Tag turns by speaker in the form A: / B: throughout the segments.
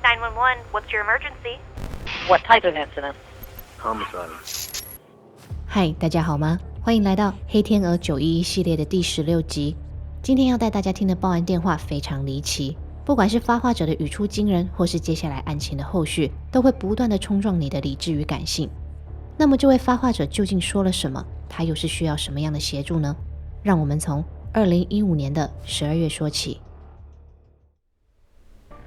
A: 911, what's your emergency?
B: What type of incident?
C: Homicide.
D: 嗨，大家好吗？欢迎来到黑天鹅911系列的第16集。今天要带大家听的报案电话非常离奇，不管是发话者的语出惊人，或是接下来案情的后续，都会不断的冲撞你的理智与感性。那么这位发话者究竟说了什么？他又是需要什么样的协助呢？让我们从2015年的12月说起。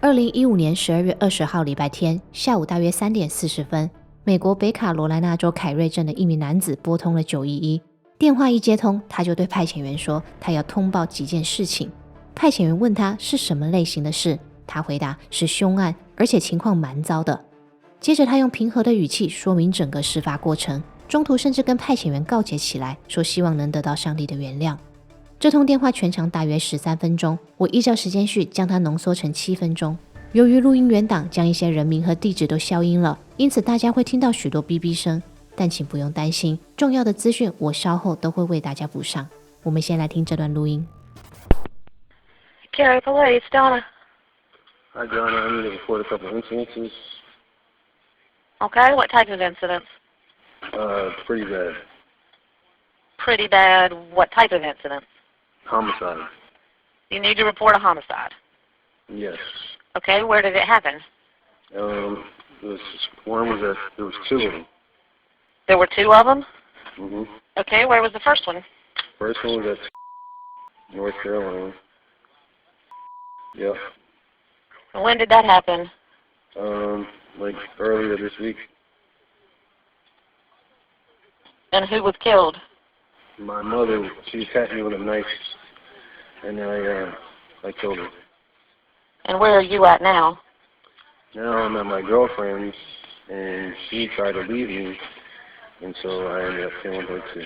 D: 2015年12月20号礼拜天下午大约3点40分，美国北卡罗来纳州凯瑞镇的一名男子拨通了911，电话一接通，他就对派遣员说他要通报几件事情。派遣员问他是什么类型的事，他回答是凶案，而且情况蛮糟的。接着他用平和的语气说明整个事发过程，中途甚至跟派遣员告解起来，说希望能得到上帝的原谅。这通电话全长大约13分钟，我依照时间序将它浓缩成7分钟。由于录音原档将一些人名和地址都消音了，因此大家会听到许多哔哔声，但请不用担心，重要的资讯我稍后都会为大家补上。我们先来听这段录音。
B: Gary Police, Donna.
C: Hi, Donna. I need to report a couple of incidences.
B: Okay, what type of incidents?
C: Pretty bad.
B: Pretty bad. What type of incident?
C: Homicide.
B: You need to report a homicide.
C: Yes.
B: Okay, where did it happen?
C: One was there was two of them.
B: There were two of them?
C: Mm-hmm.
B: Okay, where was the first one?
C: First one was at North Carolina. Yep.
B: When did that happen?
C: Like earlier this week.
B: And who was killed?
C: My mother, she attacked me with a knife, and I killed her.
B: And where are you at now?
C: Now I'm at my girlfriend's, and she tried to leave me, and so I ended up killing her too.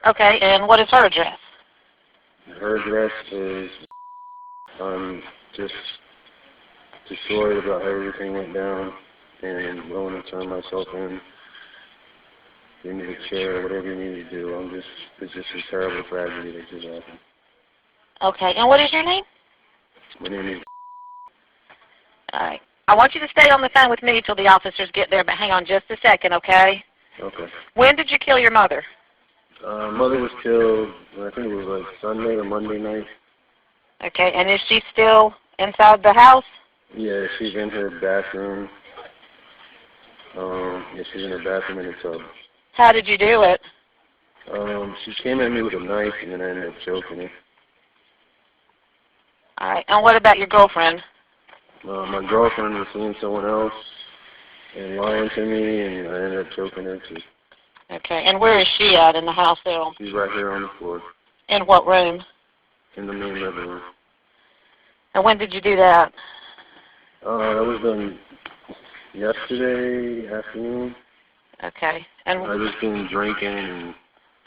B: Okay, and what is her address?
C: Her address is, I'm just destroyed about how everything went down, and willing to turn myself in. Give me the chair, whatever you need to do. It's just a terrible tragedy that just happened.
B: Okay, and what is your name?
C: My name is...
B: All right. I want you to stay on the phone with me till the officers get there, but hang on just a second, okay?
C: Okay.
B: When did you kill your mother?
C: Mother was killed, I think it was like Sunday or Monday night.
B: Okay, and is she still inside the house?
C: Yeah, she's in her bathroom. Yeah, she's in her bathroom in the tub.
B: How did you do it?
C: She came at me with a knife, and then I ended up choking her.
B: All right, and what about your girlfriend?
C: My girlfriend was seeing someone else and lying to me, and I ended up choking her too.
B: Okay, and where is she at in the house there?
C: She's right here on the floor.
B: In what room?
C: In the main living room.
B: And when did you do that?
C: That was done yesterday afternoon.
B: Okay, and
C: I just been drinking and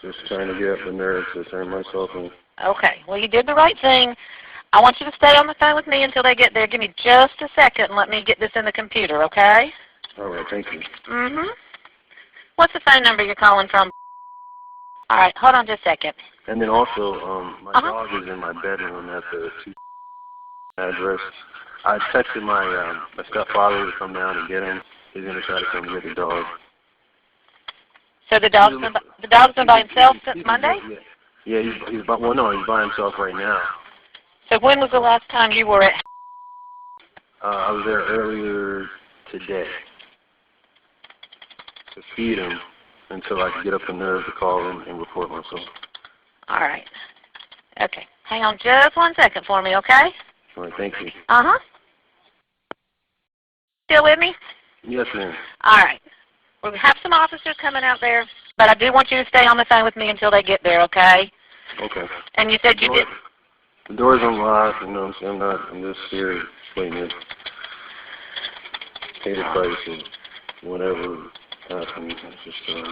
C: just trying to get up the nerve to turn myself in.
B: okay, well you did the right thing. I want you to stay on the phone with me until they get there. Give me just a second and let me get this in the computer, okay?
C: All right, thank you.
B: Mm-hmm. What's the phone number you're calling from? All right, hold on just a second.
C: And then also, my dog is in my bedroom at the 2 address. I texted my stepfather to come down and get him. He's going to try to come get the dog.
B: So the dog's been by himself since Monday?
C: Yeah, he's by himself right now.
B: So when was the last time you were at?
C: I was there earlier today to feed him until I could get up the nerve to call him and report myself.
B: All right. Okay. Hang on just 1 second for me, okay?
C: All right, thank you.
B: Uh-huh. Still with me?
C: Yes, ma'am.
B: All right. We'll have some officers coming out there, but I do want you to stay on the phone with me until they get there, okay?
C: Okay.
B: And you said you did...
C: The door's unlocked, you know what I'm saying? I'm just here waiting to pay the price of whatever happens. It's just,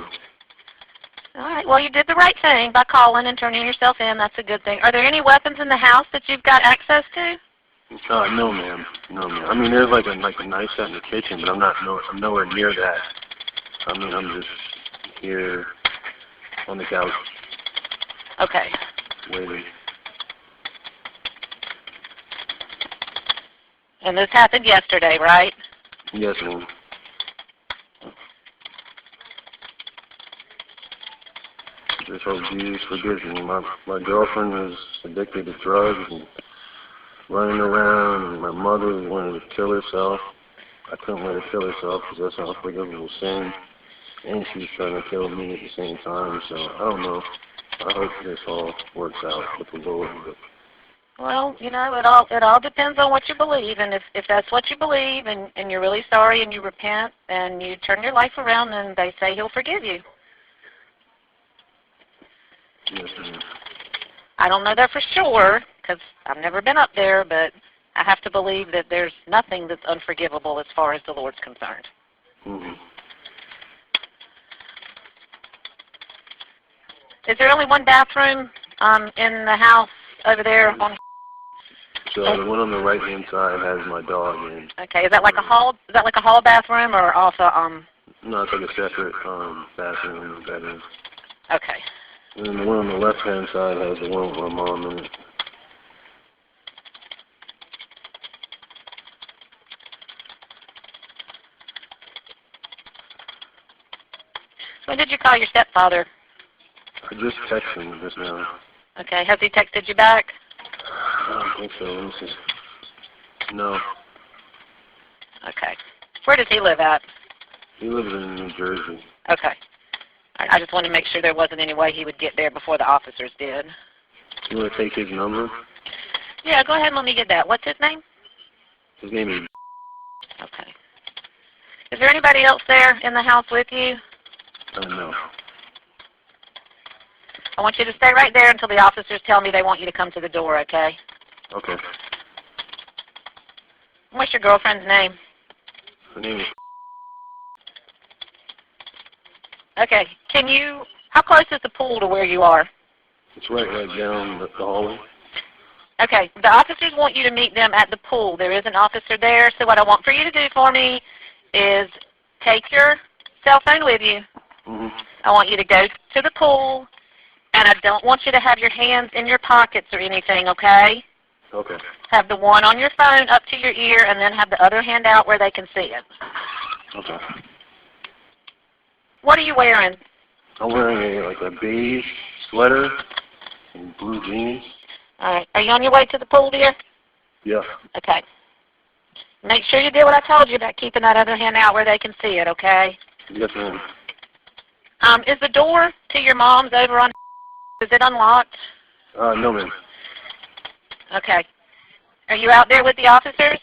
B: All right. Well, you did the right thing by calling and turning yourself in. That's a good thing. Are there any weapons in the house that you've got access to?
C: no, ma'am. No, ma'am. I mean, there's like a knife set in the kitchen, but I'm nowhere near that. I mean, I'm just here on the couch.
B: Okay.
C: Waiting.
B: And this happened yesterday, right?
C: Yes, ma'am. Just hope Jesus forgives me. My girlfriend is addicted to drugs and running around, and my mother wanted to kill herself. I couldn't let her kill herself because that's an unforgivable sin. And she's trying to kill me at the same time, so I don't know. I hope this all works out with the Lord. But
B: well, you know, it all depends on what you believe, and if that's what you believe, and you're really sorry and you repent and you turn your life around, then they say He'll forgive you.
C: yes, ma'am.
B: I don't know that for sure because I've never been up there, but I have to believe that there's nothing that's unforgivable as far as the Lord's concerned.
C: Mm-hmm.
B: Is there only one bathroom in the house over there on?
C: So the one on the right-hand side has my dog in.
B: Okay, is that like a hall? Is that like a hall bathroom or also
C: No, it's like a separate bathroom and bedroom.
B: Okay.
C: And then the one on the left-hand side has the one with my mom in it.
B: When did you call your stepfather?
C: I just texted him just now.
B: Okay, has he texted you back?
C: I don't think so. Let me see. No.
B: Okay. Where does he live at?
C: He lives in New Jersey.
B: Okay. I just wanted to make sure there wasn't any way he would get there before the officers did.
C: You want to take his number?
B: Yeah, go ahead and let me get that. What's his name?
C: His name is...
B: Okay. Is there anybody else there in the house with you?
C: No.
B: I want you to stay right there until the officers tell me they want you to come to the door, okay?
C: Okay.
B: What's your girlfriend's name?
C: Her name is...
B: Okay. How close is the pool to where you are?
C: It's right down the hallway.
B: Okay. The officers want you to meet them at the pool. There is an officer there, so what I want for you to do for me is take your cell phone with you.
C: Mm-hmm.
B: I want you to go to the pool, and I don't want you to have your hands in your pockets or anything, okay?
C: Okay.
B: Have the one on your phone up to your ear, and then have the other hand out where they can see it.
C: Okay.
B: What are you wearing?
C: I'm wearing a beige sweater and blue jeans.
B: All right. Are you on your way to the pool, dear?
C: Yeah.
B: Okay. Make sure you did what I told you about keeping that other hand out where they can see it, okay?
C: Yes, ma'am.
B: Is the door to your mom's over on... Is it unlocked?
C: No, ma'am.
B: Okay. Are you out there with the officers?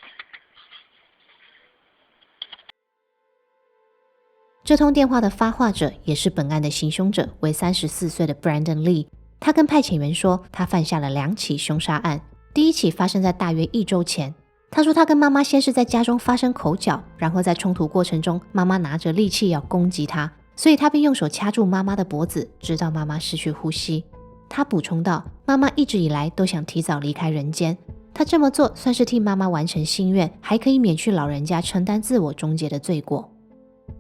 D: 这通电话的发话者也是本案的行凶者，为34岁的 Brandon Lee。他跟派遣员说，他犯下了2起凶杀案。第一起发生在大约1周前。他说他跟妈妈先是在家中发生口角，然后在冲突过程中，妈妈拿着利器要攻击他，所以他便用手掐住妈妈的脖子，直到妈妈失去呼吸。他补充道，妈妈一直以来都想提早离开人间，他这么做算是替妈妈完成心愿，还可以免去老人家承担自我终结的罪过。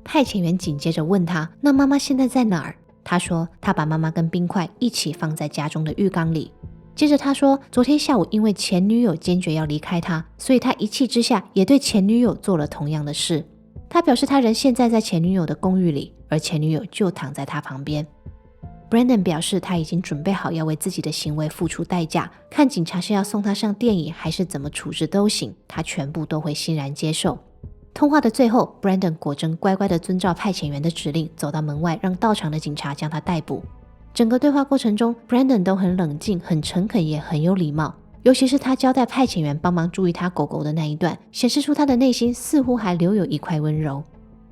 D: 派遣员紧接着问他，那妈妈现在在哪儿？他说他把妈妈跟冰块一起放在家中的浴缸里。接着他说，昨天下午因为前女友坚决要离开他，所以他一气之下也对前女友做了同样的事。他表示他人现在在前女友的公寓里，而前女友就躺在他旁边。Brandon 表示他已经准备好要为自己的行为付出代价，看警察是要送他上电椅还是怎么处置都行，他全部都会欣然接受。通话的最后 Brandon 果真乖乖地遵照派遣员的指令走到门外，让到场的警察将他逮捕。整个对话过程中 Brandon 都很冷静，很诚恳，也很有礼貌，尤其是他交代派遣员帮忙注意他狗狗的那一段，显示出他的内心似乎还留有一块温柔。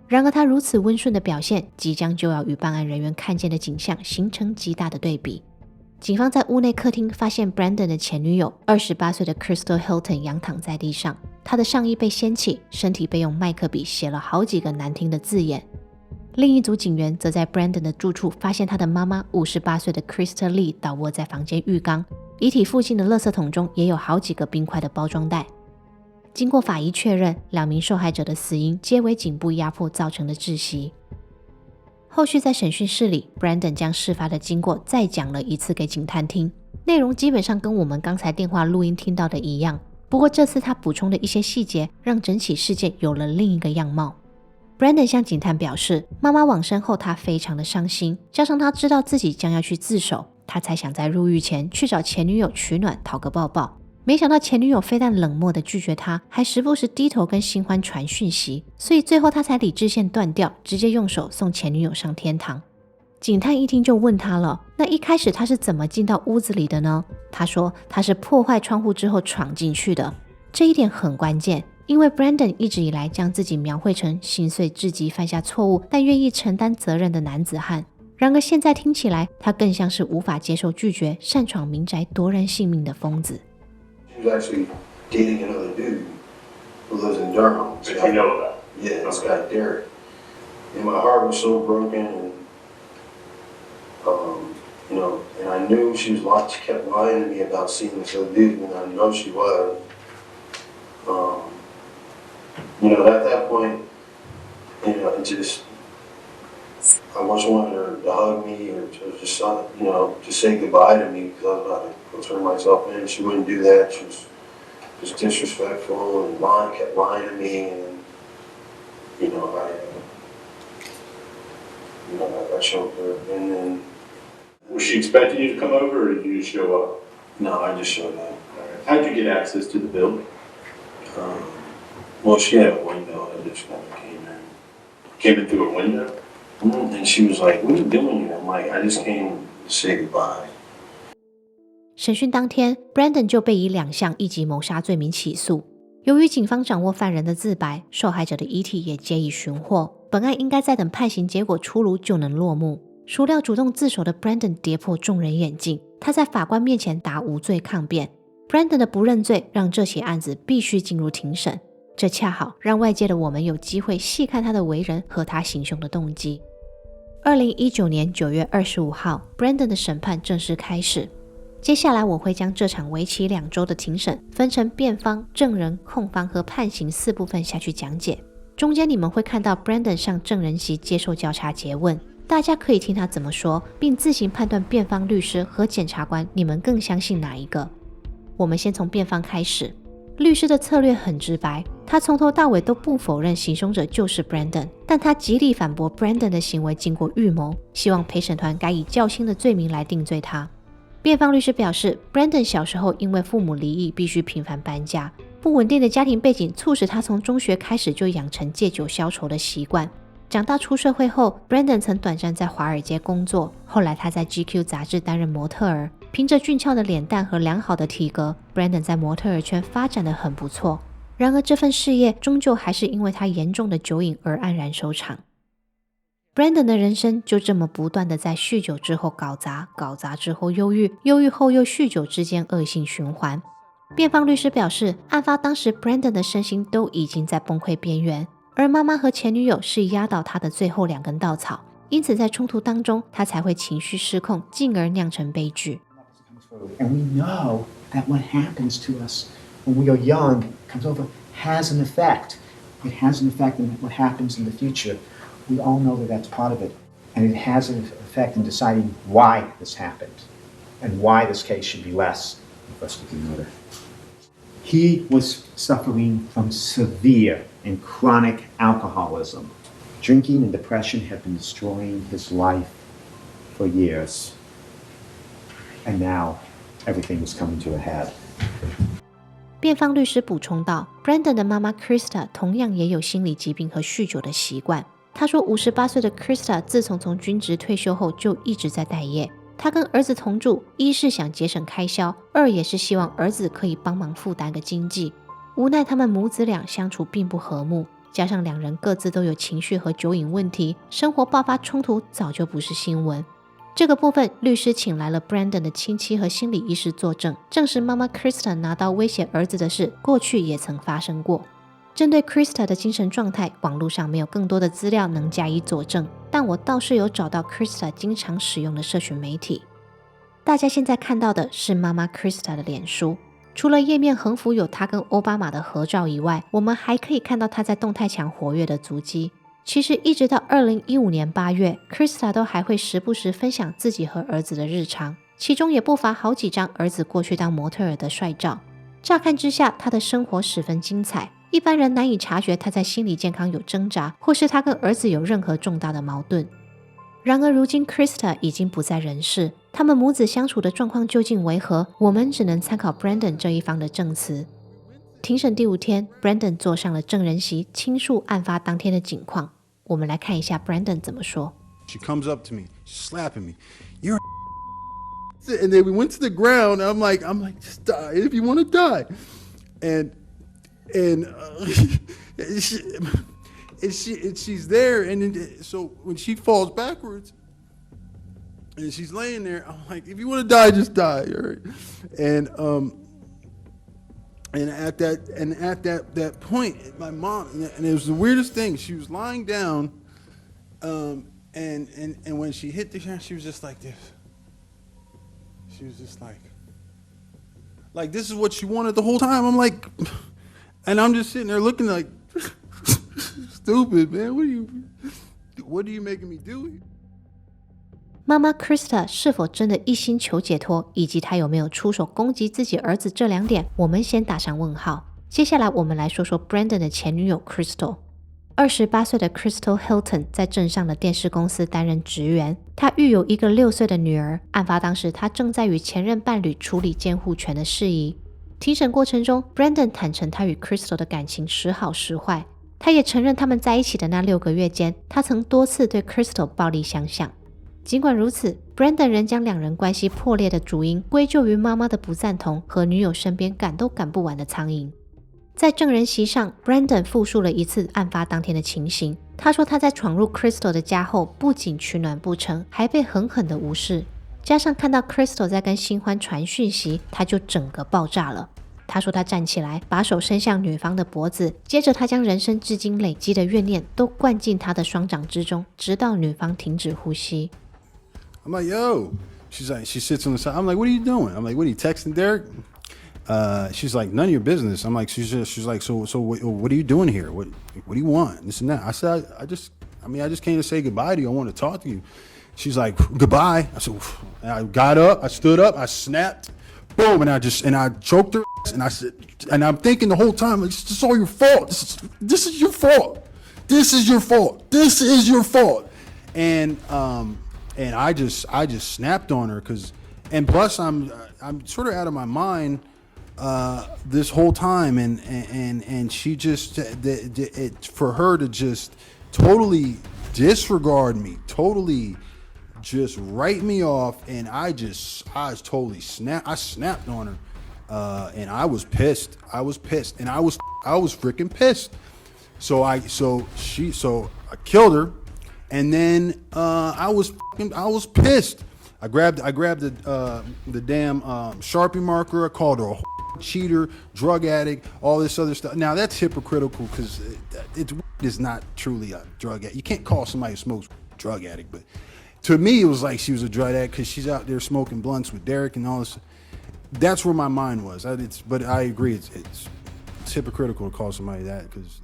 D: 然而他如此温顺的表现，即将就要与办案人员看见的景象形成极大的对比。警方在屋内客厅发现 Brandon 的前女友28岁的 Crystal Hilton 仰躺在地上，她的上衣被掀起，身体被用麦克笔写了好几个难听的字眼。另一组警员则在 Brandon 的住处发现他的妈妈58岁的 Crystal Lee 倒卧在房间浴缸，遗体附近的垃圾桶中也有好几个冰块的包装袋。经过法医确认，2名受害者的死因皆为颈部压迫造成的窒息。后续在审讯室里 Brandon 将事发的经过再讲了一次给警探听，内容基本上跟我们刚才电话录音听到的一样，不过这次他补充的一些细节让整起事件有了另一个样貌。Brandon 向警探表示，妈妈往生后他非常的伤心，加上他知道自己将要去自首，他才想在入狱前去找前女友取暖，讨个抱抱。没想到前女友非但冷漠的拒绝他，还时不时低头跟新欢传讯息，所以最后他才理智线断掉，直接用手送前女友上天堂。警探一听就问他了，那一开始他是怎么进到屋子里的呢？他说他是破坏窗户之后闯进去的。这一点很关键，因为 Brandon 一直以来将自己描绘成心碎至极犯下错误但愿意承担责任的男子汉，然而现在听起来他更像是无法接受拒绝，擅闯民宅夺人性命的疯子。
C: She was actually dating another dude who lives in Durham.
E: Did you know that?
C: Yeah, this guy Derek. And my heart was so broken, and and I knew she kept lying to me about seeing this other dude, and I know she was. At that point, it just, I just wanted her to hug me or to just say goodbye to me because I was about to turn myself in. She wouldn't do that. She was just disrespectful and kept lying to me, and I showed her, and then.
E: Was she expecting you to come over, or did you just show up?
C: No, I just showed up.
E: How did you get access to the building?
C: Well, she had a window. I just kind of came in.
E: Came in through a window?
C: And she was like, "What are you doing here?" I'm like, "I just came to say goodbye."
D: 审讯当天 ，Brandon 就被以2项1级谋杀罪名起诉。由于警方掌握犯人的自白，受害者的遗体也皆已寻获，本案应该在等判刑结果出炉就能落幕。孰料主动自首的 Brandon 跌破众人眼镜，他在法官面前答无罪抗辩。Brandon 的不认罪让这起案子必须进入庭审，这恰好让外界的我们有机会细看他的为人和他行凶的动机。2019年9月25号 ，Brandon 的审判正式开始。接下来我会将这场为期2周的庭审分成辩方、证人、控方和判刑4部分下去讲解。中间你们会看到 Brandon 上证人席接受调查诘问，大家可以听他怎么说，并自行判断辩方律师和检察官你们更相信哪一个。我们先从辩方开始。律师的策略很直白，他从头到尾都不否认行凶者就是 Brandon， 但他极力反驳 Brandon 的行为经过预谋，希望陪审团该以较轻的罪名来定罪他。辩方律师表示 ，Brandon 小时候因为父母离异，必须频繁搬家，不稳定的家庭背景促使他从中学开始就养成借酒消愁的习惯。长大出社会后 ，Brandon 曾短暂在华尔街工作，后来他在 GQ 杂志担任模特儿。凭着俊俏的脸蛋和良好的体格 ，Brandon 在模特儿圈发展得很不错。然而这份事业终究还是因为他严重的酒瘾而黯然收场。Brandon 的人生就这么不断的在酗酒之后搞砸，搞砸之后忧郁，忧郁后又酗酒之间恶性循环。辩方律师表示，案发当时 Brandon 的身心都已经在崩溃边缘，而妈妈和前女友是压倒他的最后2根稻草，因此在冲突当中他才会情绪失控，进而酿成悲剧。
F: And we know that what happens to us when we are young comes over has an effect. It has an effect in what happens in the future. We all know that that's part of it. And it has an effect in deciding why this happened and why this case should be less degree murder. He was suffering from severe and chronic alcoholism. Drinking and depression have been destroying his life for years. And now, everything is coming to a head.
D: 辩方律师补充道 ，Brandon 的妈妈 Krista 同样也有心理疾病和酗酒的习惯。他说，58岁的 Krista 自从军职退休后就一直在待业。他跟儿子同住，一是想节省开销，二也是希望儿子可以帮忙负担个经济。无奈他们母子俩相处并不和睦，加上2人各自都有情绪和酒瘾问题，生活爆发冲突早就不是新闻。这个部分，律师请来了 Brandon 的亲戚和心理医师作证，证实妈妈 Krista 拿刀威胁儿子的事，过去也曾发生过。针对 Krista 的精神状态，网络上没有更多的资料能加以佐证，但我倒是有找到 Krista 经常使用的社群媒体。大家现在看到的是妈妈 Krista 的脸书，除了页面横幅有她跟奥巴马的合照以外，我们还可以看到她在动态墙活跃的足迹。其实一直到2015年8月 ，Krista 都还会时不时分享自己和儿子的日常，其中也不乏好几张儿子过去当模特儿的帅照。乍看之下，他的生活十分精彩，一般人难以察觉他在心理健康有挣扎，或是他跟儿子有任何重大的矛盾。然而如今 Krista 已经不在人世，他们母子相处的状况究竟为何，我们只能参考 Brandon 这一方的证词。庭审第5天， Brandon 坐上了证人席，倾诉案发当天的景况。我们来看一下 Brandon 怎么说。
G: She comes up to me, she's slapping me. You're and then we went to the ground. I'm like, just die if you want to die. And she's there, and then, so when she falls backwards and she's laying there, I'm like, if you want to die, just die, all right? And at that point, my mom, and it was the weirdest thing. She was lying down, and when she hit the ground, she was just like this. She was just like this is what she wanted the whole time. I'm like, and I'm just sitting there looking like, stupid, man. What are you making me do here?
D: 妈妈 Krista 是否真的一心求解脱，以及她有没有出手攻击自己儿子这2点，我们先打上问号。接下来我们来说说 Brandon 的前女友 Crystal。28岁的 Crystal Hilton 在镇上的电视公司担任职员，她育有一个6岁的女儿。案发当时，她正在与前任伴侣处理监护权的事宜。庭审过程中 ，Brandon 坦诚他与 Crystal 的感情时好时坏，他也承认他们在一起的那6个月间，他曾多次对 Crystal 暴力相向。尽管如此 ，Brandon 仍将2人关系破裂的主因归咎于妈妈的不赞同和女友身边赶都赶不完的苍蝇。在证人席上 ，Brandon 复述了一次案发当天的情形。他说他在闯入 Crystal 的家后，不仅取暖不成，还被狠狠的无视。加上看到 Crystal 在跟新欢传讯息，他就整个爆炸了。他说他站起来，把手伸向女方的脖子，接着他将人生至今累积的怨念都灌进他的双掌之中，直到女方停止呼吸。
G: I'm like, yo. She's like, she sits on the side. I'm like, what are you doing? I'm like, what are you texting Derek? She's like, none of your business. I'm like, she's like, so what are you doing here? What do you want? This and that. I said, I just came to say goodbye to you. I want to talk to you. She's like, goodbye. I said, and I got up, I stood up, I snapped, boom, and I choked her, and I said, and I'm thinking the whole time, it's just all your fault. This is your fault. This is your fault. This is your fault. And I just snapped on her and plus I'm sort of out of my mind this whole time, and she just for her to just totally disregard me, totally just write me off, and I totally snapped on her, and I was pissed, and I was freaking pissed. So I killed her. And then I was pissed. I grabbed the damn Sharpie marker. I called her a cheater, drug addict, all this other stuff. Now that's hypocritical because it is not truly a drug addict. You can't call somebody who smokes a drug addict, but to me it was like she was a drug addict because she's out there smoking blunts with Derek and all this. That's where my mind was. But I agree, it's hypocritical to call somebody that because.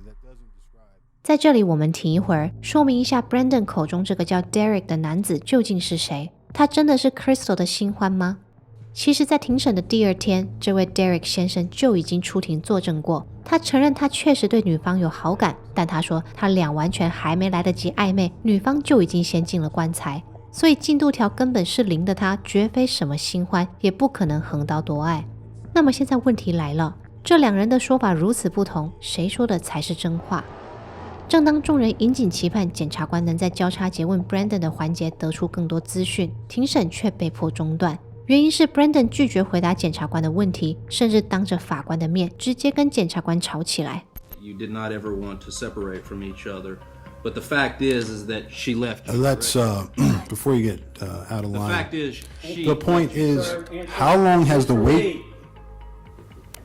D: 在这里我们停一会儿，说明一下 Brandon 口中这个叫 Derek 的男子究竟是谁？他真的是 Crystal 的新欢吗？其实在庭审的第2天，这位 Derek 先生就已经出庭作证过，他承认他确实对女方有好感，但他说他俩完全还没来得及暧昧，女方就已经先进了棺材，所以进度条根本是0的他绝非什么新欢，也不可能横刀夺爱。那么现在问题来了，这2人的说法如此不同，谁说的才是真话？正当众人引颈期盼检察官能在交叉诘问 Brandon 的环节得出更多资讯，庭审却被迫中断。原因是 Brandon 拒绝回答检察官的问题，甚至当着法官的面直接跟检察官吵起来。
H: You did not ever want to separate from each other, but the fact is that she left you.
G: Let's before you get out of line.
H: The fact is,
G: the point is, how long has the wait?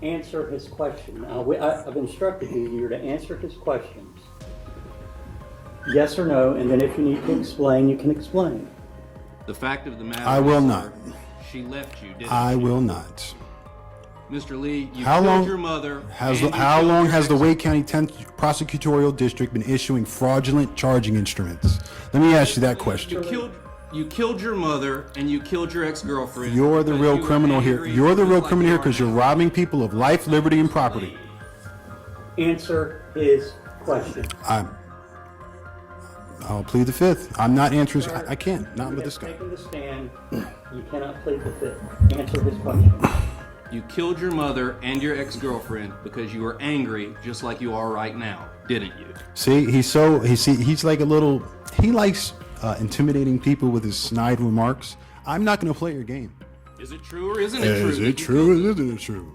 I: Answer his question. I've instructed you. You're to answer his questions. Yes or no, and then if you need to explain, you can explain.
H: The fact of the matter
G: I will not.
H: She left you, didn't
G: I
H: she?
G: will not.
H: Mr. Lee, you
G: how
H: killed
G: long,
H: your mother.
G: How long has the Wake County 10th Prosecutorial District been issuing fraudulent charging instruments? Let me ask you that question.
H: You killed your mother and you killed your ex-girlfriend.
G: You're the real criminal here. You're the real criminal here because you're robbing people of life, liberty, and property.
I: Answer his question.
G: I'll plead the fifth. I'm not answering. I can't. Not with this guy.
I: Taking the stand, you cannot plead the fifth. Answer his question.
H: You killed your mother and your ex-girlfriend because you were angry, just like you are right now, didn't you?
G: See, he's like a little. He likes intimidating people with his snide remarks. I'm not going to play your game.
H: Is it true or isn't it true?
G: Is it true or isn't it true?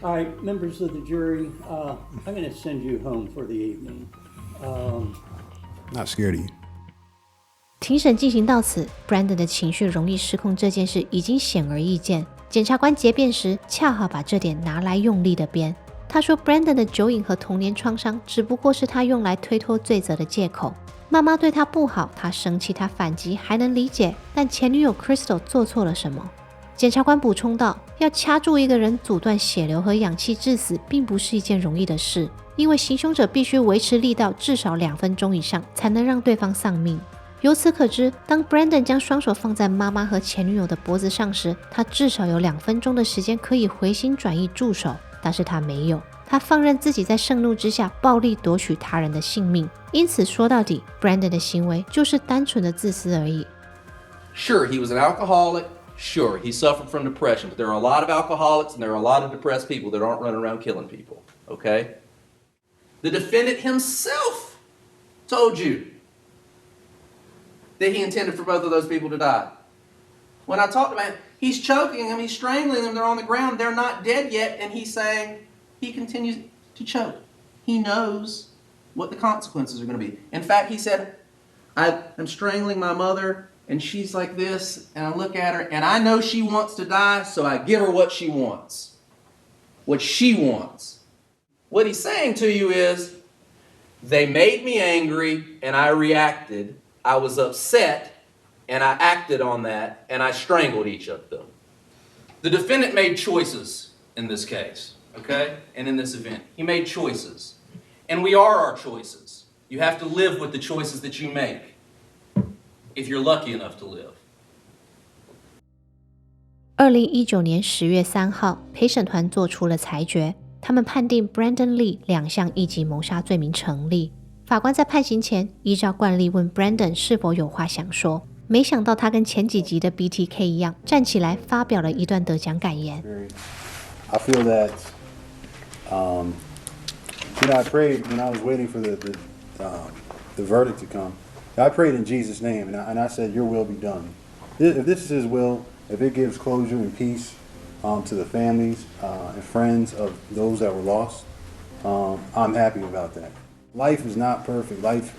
I: All right, members of the jury, I'm going to send you home for the evening.
G: Not scared of you.
D: 庭审进行到此 ，Brandon 的情绪容易失控这件事已经显而易见。检察官结辩时，恰好把这点拿来用力的辩。他说 ，Brandon 的酒瘾和童年创伤只不过是他用来推脱罪责的借口。妈妈对他不好，他生气，他反击，还能理解。但前女友 Crystal 做错了什么？检察官补充道：“要掐住一个人，阻断血流和氧气致死，并不是一件容易的事，因为行凶者必须维持力道至少2分钟以上，才能让对方丧命。”由此可知，当 Brandon 将双手放在妈妈和前女友的脖子上时，他至少有2分钟的时间可以回心转意住手，但是他没有。他放任自己在盛怒之下暴力夺取他人的性命，因此说到底 ，Brandon 的行为就是单纯的自私而已。
H: Sure, he was an alcoholic. Sure, he suffered from depression, but there are a lot of alcoholics and there are a lot of depressed people that aren't running around killing people, okay? The defendant himself told you that he intended for both of those people to die. When I talked about him, he's choking them, he's strangling them, they're on the ground, they're not dead yet, and he's saying he continues to choke. He knows what the consequences are going to be. In fact, he said, I'm strangling my mother, and she's like this, and I look at her, and I know she wants to die, so I give her what she wants. What she wants. What he's saying to you is, they made me angry, and I reacted. I was upset, and I acted on that, and I strangled each of them. The defendant made choices in this case, okay? And in this event. He made choices. And we are our choices. You have to live with the choices that you make, if you're lucky enough to live.
D: 2019年10月3号，陪审团做出了裁决，他们判定 Brandon Lee 2项一级谋杀罪名成立。法官在判刑前依照惯例问 Brandon 是否有话想说，没想到他跟前几集的 BTK 一样，站起来发表了一段得奖感言。
G: I feel that, I prayed when I was waiting for the verdict to come. I prayed in Jesus' name, and I said, your will be done. If this is his will, if it gives closure and peace to the families and friends of those that were lost, I'm happy about that. Life is not perfect. Life,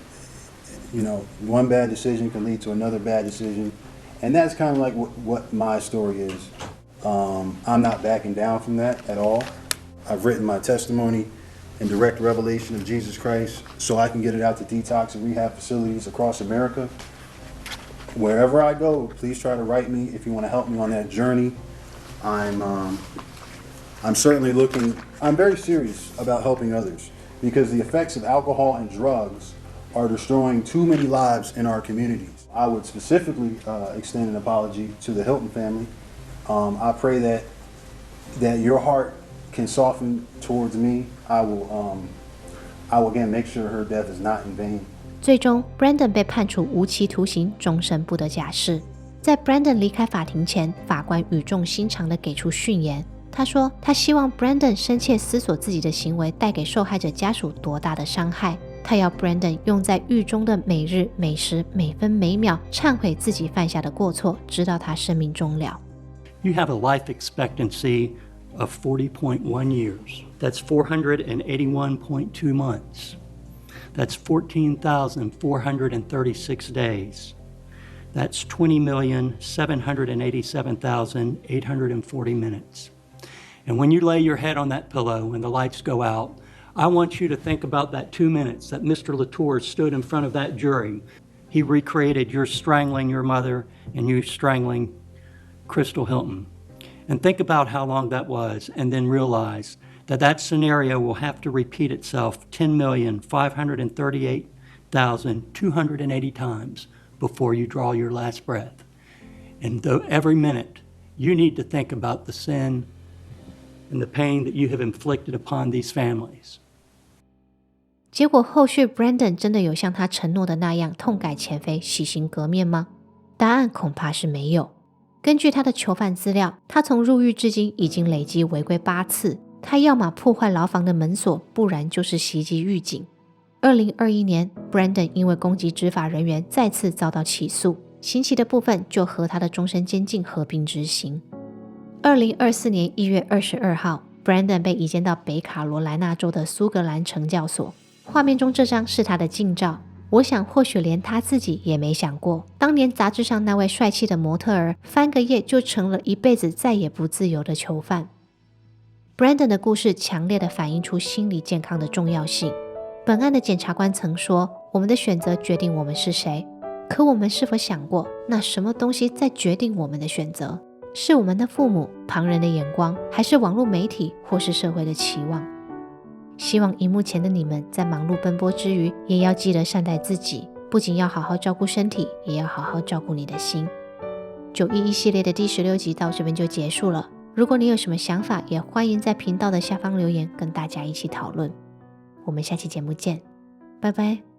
G: one bad decision can lead to another bad decision. And that's kind of like what my story is. I'm not backing down from that at all. I've written my testimony in direct revelation of Jesus Christ so I can get it out to detox and rehab facilities across America. Wherever I go, please try to write me if you want to help me on that journey. I'm certainly I'm very serious about helping others because the effects of alcohol and drugs are destroying too many lives in our communities. I would specifically extend an apology to the Hilton family. I pray that your heart can soften towards me. I will again make sure her death is not in vain.
D: 最终 Brandon 被判处无期徒刑，终身不得假释。在 Brandon 离开法庭前，法官语重心长地给出训言。他说，他希望 Brandon 深切思索自己的行为带给受害者家属多大的伤害。他要 Brandon 用在狱中的每日每时每分每秒忏悔自己犯下的过错，直到他生命终了。
I: You have a life expectancy of 40.1 years. That's 481.2 months. That's 14,436 days. That's 20,787,840 minutes. And when you lay your head on that pillow and the lights go out, I want you to think about that 2 minutes that Mr. Latour stood in front of that jury. He recreated your strangling your mother and you strangling Crystal Hilton. And think about how long that was, and then realize that that scenario will have to repeat itself 10,538,280 times before you draw your last breath. And every minute, you need to think about the sin and the pain that you have inflicted upon these families.
D: 结果后续 Brandon 真的有像他承诺的那样痛改前非，洗心革面吗？答案恐怕是没有。根据他的囚犯资料，他从入狱至今已经累计违规8次，他要么破坏牢房的门锁，不然就是袭击狱警。2021年 Brandon 因为攻击执法人员再次遭到起诉，刑期的部分就和他的终身监禁合并执行。2024年1月22号 Brandon 被移监到北卡罗来纳州的苏格兰惩教所，画面中这张是他的近照。我想或许连他自己也没想过，当年杂志上那位帅气的模特儿翻个页就成了一辈子再也不自由的囚犯。Brandon 的故事强烈地反映出心理健康的重要性。本案的检察官曾说，我们的选择决定我们是谁，可我们是否想过，那什么东西在决定我们的选择？是我们的父母、旁人的眼光，还是网络媒体或是社会的期望？希望荧幕前的你们在忙碌奔波之余，也要记得善待自己，不仅要好好照顾身体，也要好好照顾你的心。911系列的第16集到这边就结束了。如果你有什么想法，也欢迎在频道的下方留言，跟大家一起讨论。我们下期节目见，拜拜。